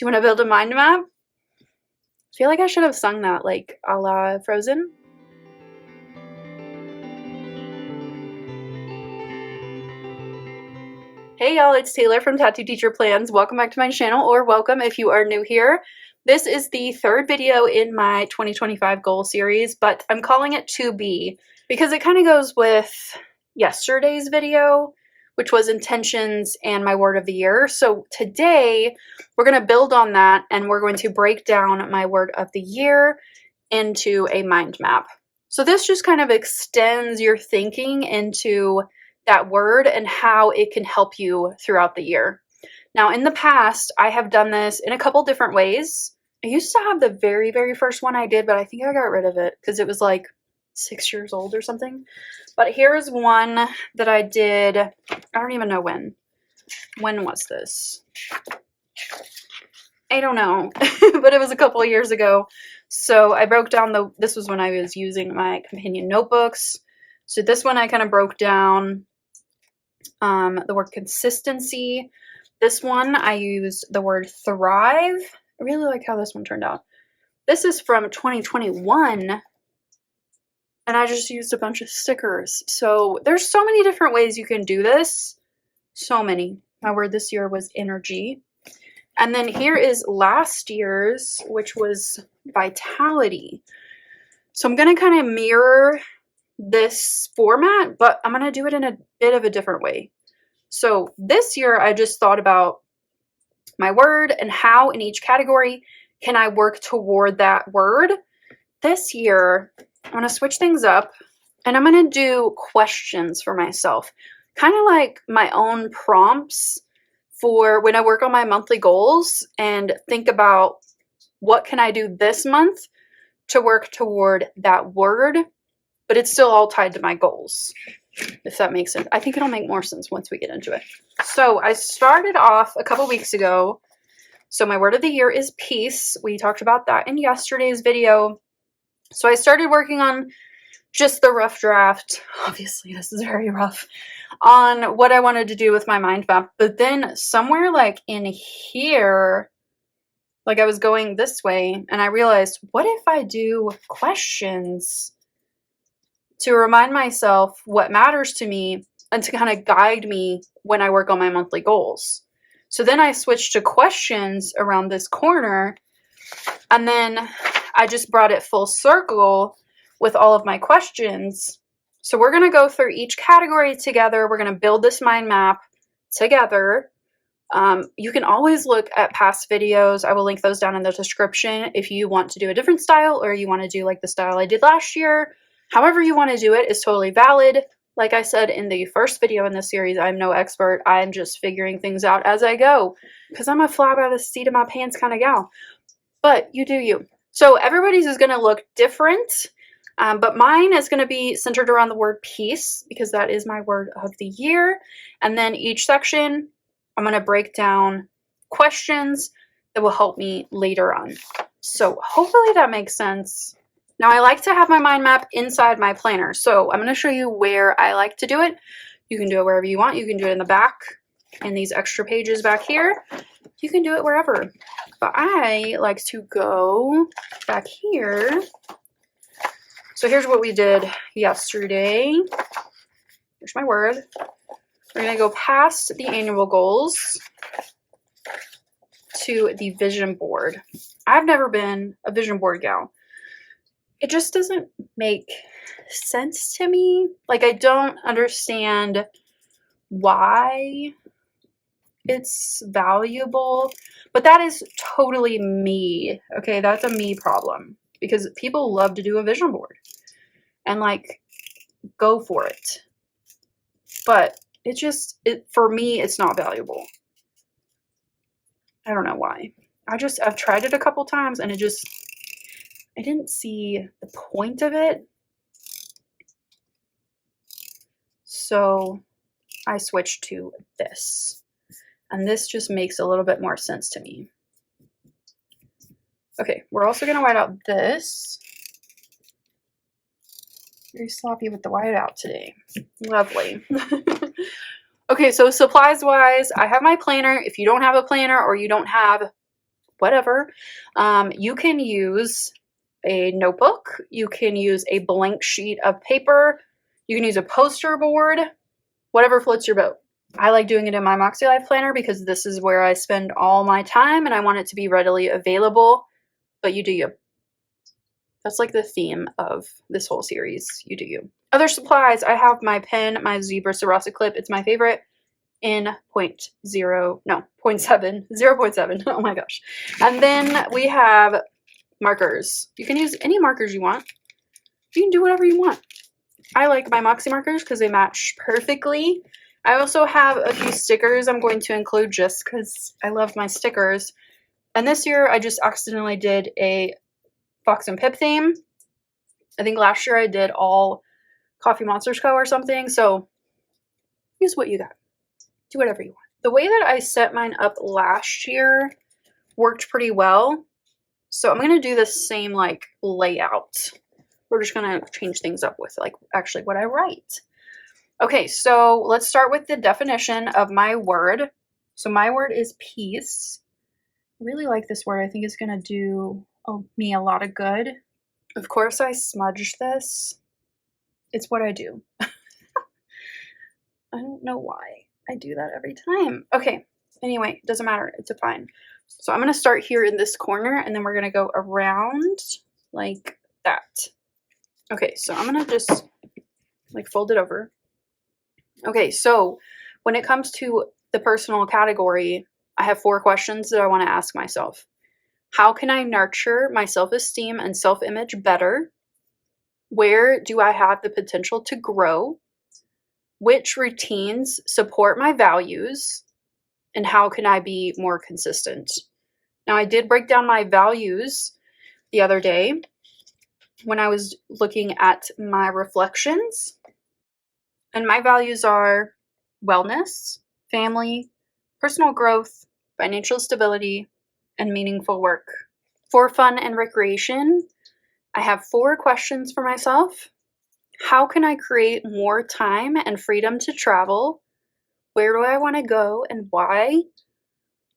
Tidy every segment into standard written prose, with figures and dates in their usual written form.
you want to build a mind map? I feel like I should have sung that like a la Frozen. Hey y'all, it's Taylor from Tattoo Teacher Plans. Welcome back to my channel, or welcome if you are new here. This is the third video in my 2025 goal series, but I'm calling it 2B because it kind of goes with yesterday's video, which was intentions and my word of the year. So today we're going to build on that and we're going to break down my word of the year into a mind map. So this just kind of extends your thinking into that word and how it can help you throughout the year. Now, in the past, I have done this in a couple different ways. I used to have the very, very first one I did, but I think I got rid of it because it was like 6 years old or something. But here's one that I did, I don't even know when. When was this? I don't know, but it was a couple of years ago. So I broke down this was when I was using my companion notebooks. So this one I kind of broke down the word consistency. This one I used the word thrive. I really like how this one turned out. This is from 2021, and I just used a bunch of stickers. So there's so many different ways you can do this. So many. My word this year was energy. And then here is last year's, which was vitality. So I'm going to kind of mirror this format, but I'm going to do it in a bit of a different way. So this year I just thought about my word and how in each category can I work toward that word. This year I'm going to switch things up and I'm going to do questions for myself, kind of like my own prompts for when I work on my monthly goals and think about what can I do this month to work toward that word, but it's still all tied to my goals, if that makes sense. I think it'll make more sense once we get into it. So I started off a couple weeks ago. So my word of the year is peace. We talked about that in yesterday's video. So I started working on just the rough draft. Obviously, this is very rough on what I wanted to do with my mind map. But then somewhere like in here, like I was going this way and I realized, what if I do questions to remind myself what matters to me and to kind of guide me when I work on my monthly goals? So then I switched to questions around this corner, and then I just brought it full circle with all of my questions. So we're going to go through each category together. We're going to build this mind map together. You can always look at past videos. I will link those down in the description if you want to do a different style or you want to do like the style I did last year. However you want to do it is totally valid. Like I said in the first video in this series, I'm no expert. I'm just figuring things out as I go because I'm a fly by the seat of my pants kind of gal. But you do you. So everybody's is going to look different, but mine is going to be centered around the word peace because that is my word of the year. And then each section, I'm going to break down questions that will help me later on. So hopefully that makes sense. Now, I like to have my mind map inside my planner, so I'm going to show you where I like to do it. You can do it wherever you want. You can do it in the back, in these extra pages back here. You can do it wherever, but I like to go back here. So here's what we did yesterday. Here's my word. We're going to go past the annual goals to the vision board. I've never been a vision board gal. It just doesn't make sense to me. Like, I don't understand why it's valuable, but that is totally me. Okay, that's a me problem because people love to do a vision board and like go for it. But for me, it's not valuable. I don't know why. I've tried it a couple times and I didn't see the point of it. So I switched to this. And this just makes a little bit more sense to me. Okay, we're also going to white out this. Very sloppy with the whiteout today. Lovely. Okay, so supplies-wise, I have my planner. If you don't have a planner or you don't have whatever. You can use a notebook. You can use a blank sheet of paper. You can use a poster board, whatever floats your boat. I like doing it in my makselife planner because this is where I spend all my time and I want it to be readily available, but you do you. That's like the theme of this whole series. You do you. Other supplies, I have my pen, my zebra Sarasa clip. It's my favorite in 0.7. Oh my gosh. And then we have markers. You can use any markers you want. You can do whatever you want. I like my Moxie markers because they match perfectly. I also have a few stickers I'm going to include just because I love my stickers. And this year I just accidentally did a Fox and Pip theme. I think last year I did all Coffee Monsters Co. or something. So use what you got. Do whatever you want. The way that I set mine up last year worked pretty well. So I'm going to do the same like layout. We're just going to change things up with like actually what I write. Okay, so let's start with the definition of my word. So my word is peace. I really like this word. I think it's going to do me a lot of good. Of course, I smudged this. It's what I do. I don't know why I do that every time. Okay, anyway, it doesn't matter. It's fine. So I'm going to start here in this corner, and then we're going to go around like that. Okay, so I'm going to just like fold it over. Okay, so when it comes to the personal category, I have 4 questions that I want to ask myself. How can I nurture my self-esteem and self-image better? Where do I have the potential to grow? Which routines support my values? And how can I be more consistent? Now, I did break down my values the other day when I was looking at my reflections. And my values are wellness, family, personal growth, financial stability, and meaningful work. For fun and recreation, I have 4 questions for myself. How can I create more time and freedom to travel? Where do I want to go and why?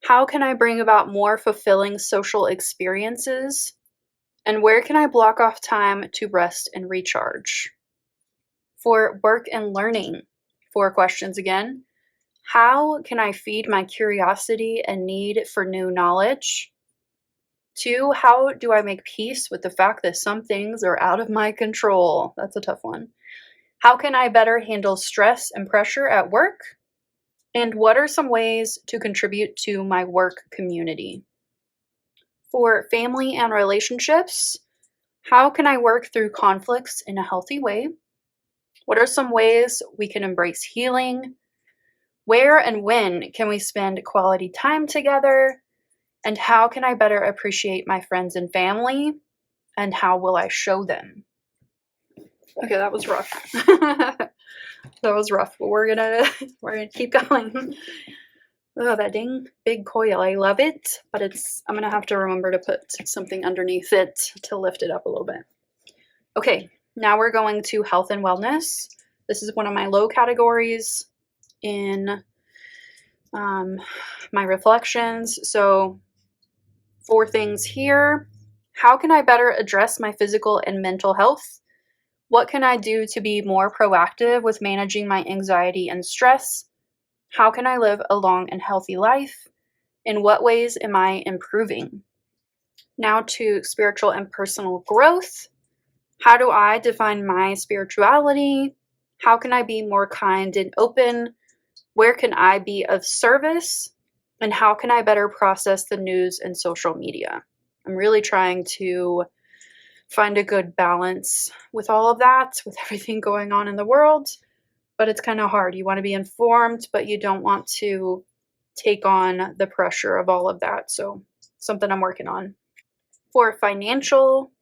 How can I bring about more fulfilling social experiences? And where can I block off time to rest and recharge? For work and learning, 4 questions again. How can I feed my curiosity and need for new knowledge? 2, how do I make peace with the fact that some things are out of my control? That's a tough one. How can I better handle stress and pressure at work? And what are some ways to contribute to my work community? For family and relationships, how can I work through conflicts in a healthy way? What are some ways we can embrace healing? Where and when can we spend quality time together? And how can I better appreciate my friends and family? And how will I show them? Okay, that was rough. That was rough, but we're gonna keep going. Oh, that dang big coil. I love it, but I'm gonna have to remember to put something underneath it to lift it up a little bit. Okay, now we're going to health and wellness. This is one of my low categories in my reflections. So 4 things here. How can I better address my physical and mental health? What can I do to be more proactive with managing my anxiety and stress? How can I live a long and healthy life? In what ways am I improving? Now to spiritual and personal growth. How do I define my spirituality? How can I be more kind and open? Where can I be of service? And how can I better process the news and social media? I'm really trying to find a good balance with all of that, with everything going on in the world, but it's kind of hard. You want to be informed, but you don't want to take on the pressure of all of that. So something I'm working on. For financial,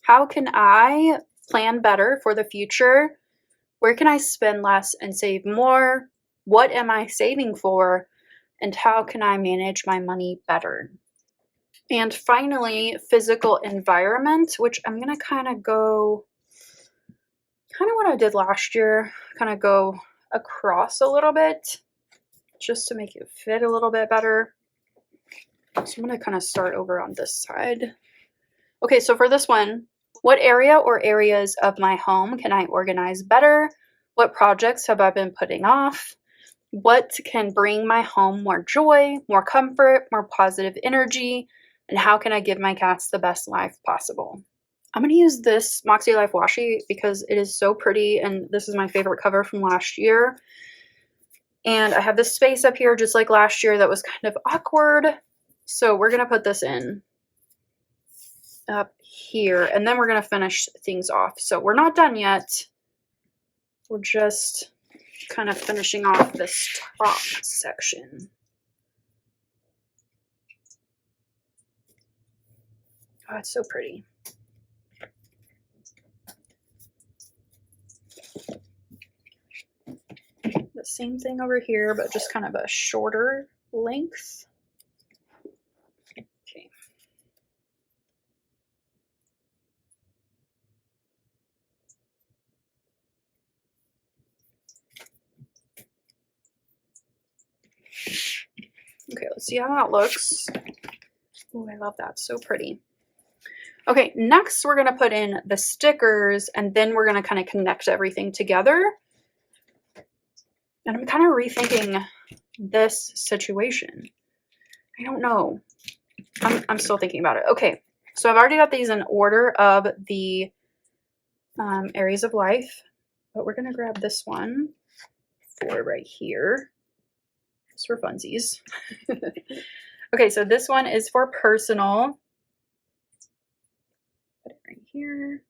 how can I plan better for the future? Where can I spend less and save more? What am I saving for? And how can I manage my money better? And finally, physical environment, which I'm going to kind of what I did last year, kind of go across a little bit just to make it fit a little bit better. So I'm going to kind of start over on this side. Okay, so for this one, what area or areas of my home can I organize better? What projects have I been putting off? What can bring my home more joy, more comfort, more positive energy? And how can I give my cats the best life possible? I'm going to use this makselife washi because it is so pretty, and this is my favorite cover from last year. And I have this space up here just like last year that was kind of awkward. So we're going to put this in up here, and then we're going to finish things off. So we're not done yet. We're just kind of finishing off this top section. Oh, it's so pretty. The same thing over here, but just kind of a shorter length. Okay. Okay, let's see how that looks. Oh, I love that. So pretty. Okay, next we're going to put in the stickers, and then we're going to kind of connect everything together. And I'm kind of rethinking this situation. I don't know. I'm still thinking about it. Okay, so I've already got these in order of the areas of life, but we're going to grab this one for right here. Just for funsies. Okay, so this one is for personal. Put it right here.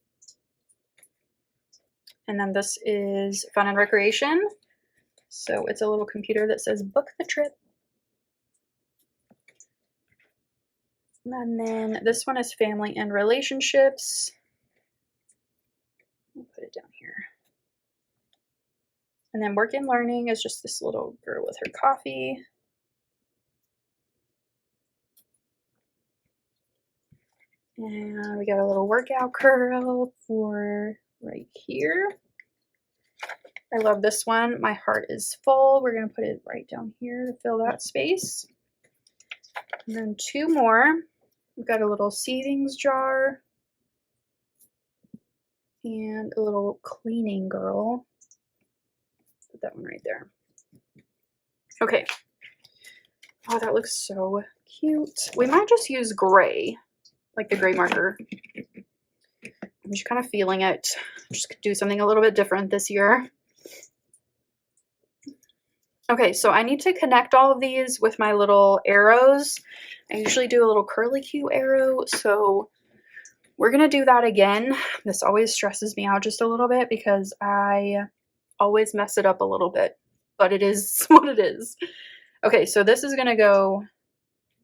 And then this is fun and recreation. So it's a little computer that says book the trip. And then this one is family and relationships. I'll put it down here. And then work and learning is just this little girl with her coffee. And we got a little workout girl for right here. I love this one. My heart is full. We're going to put it right down here to fill that space. And then two more. We've got a little seedings jar and a little cleaning girl. Put that one right there. Okay. Oh, that looks so cute. We might just use gray, like the gray marker. I'm just kind of feeling it. Just do something a little bit different this year. Okay, so I need to connect all of these with my little arrows. I usually do a little curly Q arrow, so we're going to do that again. This always stresses me out just a little bit because I always mess it up a little bit, but it is what it is. Okay, so this is going to go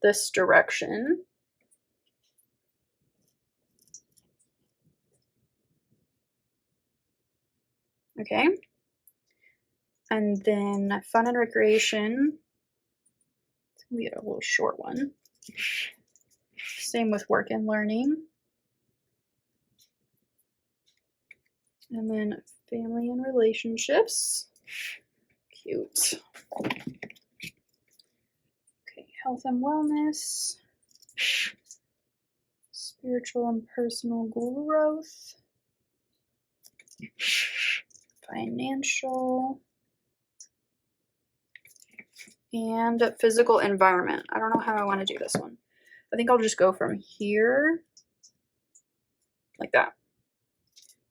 this direction. Okay. And then fun and recreation. It's going to be a little short one. Same with work and learning. And then family and relationships. Cute. Okay, health and wellness. Spiritual and personal growth. Financial. And physical environment. I don't know how I want to do this one. I think I'll just go from here like that.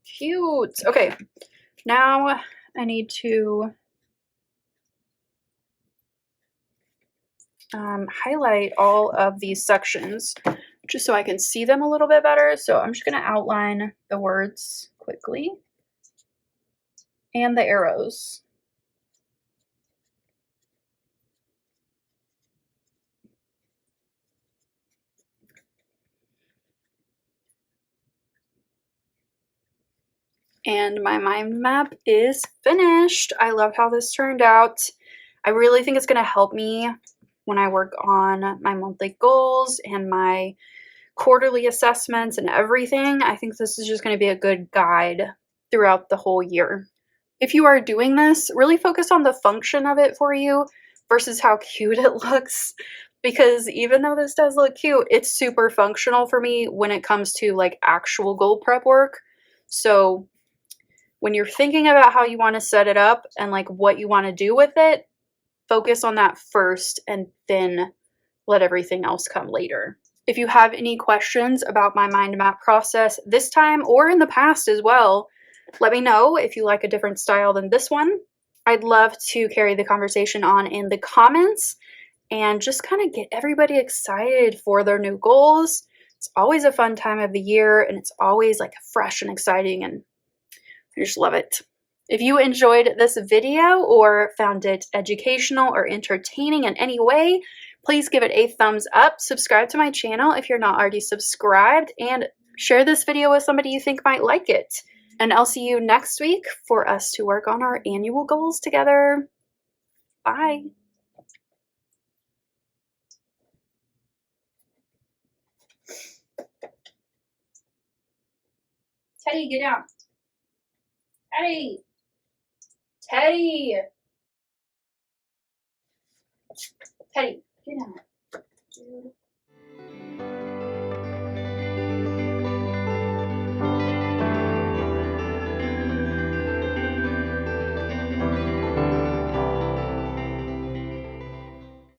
Cute. Okay, now I need to highlight all of these sections just so I can see them a little bit better. So I'm just going to outline the words quickly and the arrows. And my mind map is finished. I love how this turned out. I really think it's going to help me when I work on my monthly goals and my quarterly assessments and everything. I think this is just going to be a good guide throughout the whole year. If you are doing this, really focus on the function of it for you versus how cute it looks, because even though this does look cute, it's super functional for me when it comes to like actual goal prep work. So when you're thinking about how you want to set it up and like what you want to do with it, focus on that first and then let everything else come later. If you have any questions about my mind map process this time or in the past as well, let me know if you like a different style than this one. I'd love to carry the conversation on in the comments and just kind of get everybody excited for their new goals. It's always a fun time of the year and it's always like fresh and exciting, and I just love it. If you enjoyed this video or found it educational or entertaining in any way, please give it a thumbs up, subscribe to my channel if you're not already subscribed, and share this video with somebody you think might like it. And I'll see you next week for us to work on our annual goals together. Bye. Teddy, get down. Teddy. Teddy. Teddy, get down.